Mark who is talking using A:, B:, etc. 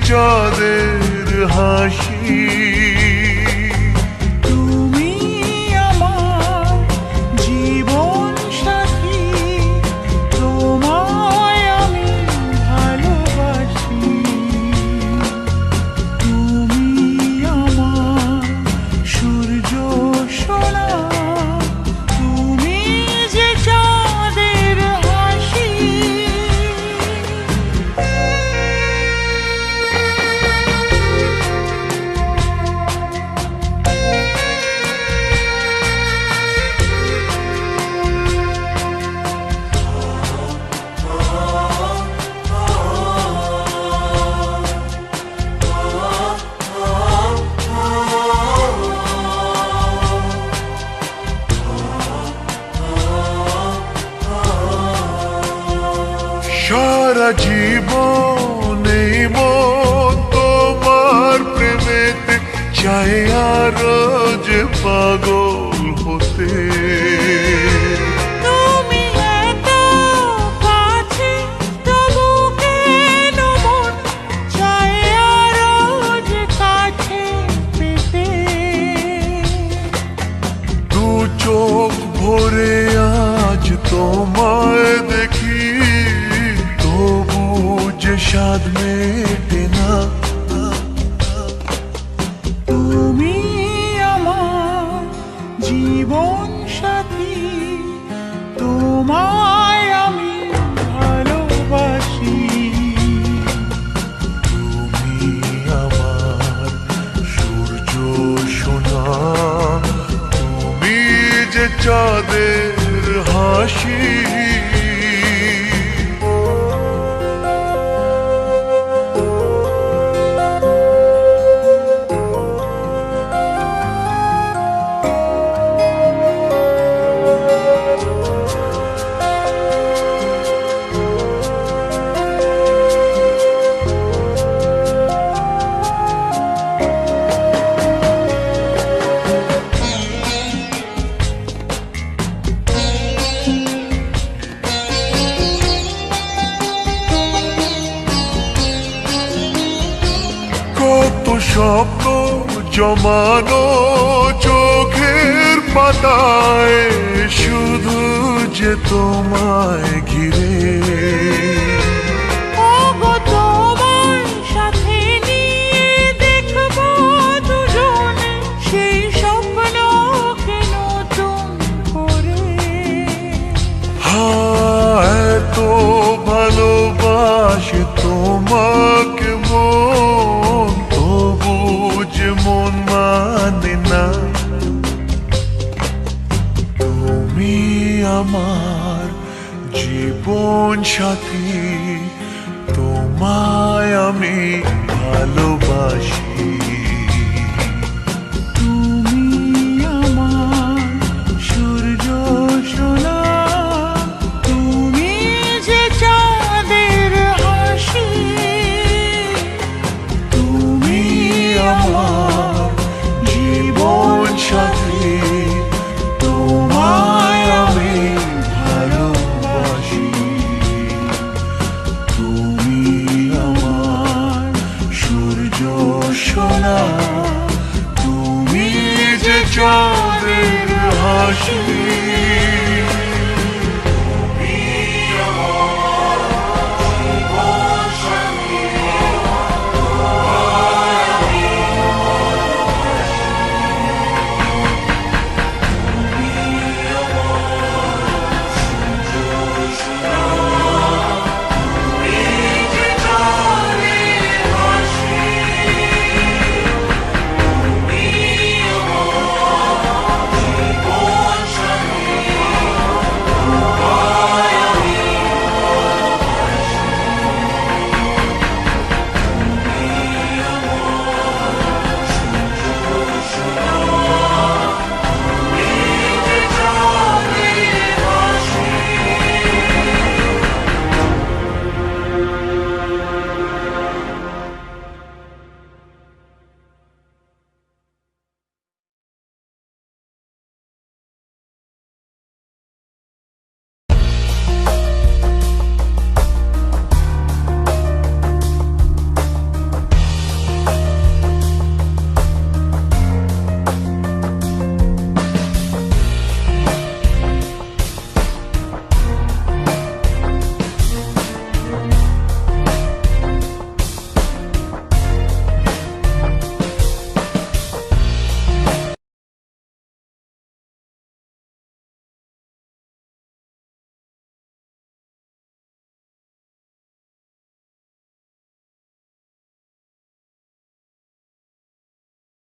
A: চাঁদের হাসি।
B: তুমি আমার জীবন সাথী, তোমায় আমি ভালোবাসি। তুমি আমার সূর্য সোনা, তুমি যে চাঁদের হাসি।
A: সারা জীবন এই মন তোমার প্রেমেতে চাই আরো যে পাগল হতে।
B: তুমি এত কাছে, তবু কেন মন চায় আরো যে কাছে পেতে।
A: দু চোখ ভরে আজ তোমায় দেখি, তবু যে স্বাদ মেটে না।
B: তুমি আমার জীবন সাথী, তোমায় আমি ভালোবাসি।
A: তুমি আমার সূর্য সোনা, তুমি যে চাঁদের হাসি। কত স্বপ্ন জমানো চোখের পাতায়, শুধু যে তোমায় ঘিরে।
B: ওগো তোমার সাথে নিয়ে দেখবো দুজনে সেই স্বপ্নকে নতুন করে।
A: এত ভালোবাসে তোমাকে মন, তবু যে মন মানে না। তুমি আমার জীবন সাথী, তোমায় আমি ভালোবাসি।
B: তুমি আমার সূর্য সোনা, তুমি যে চাঁদের হাসি। তুমি আমার জীবন সাথী, তোমায় আমি ভালোবাসি। তুমি আমার সূর্য সোনা, তুমি যে চাঁদের হাসি।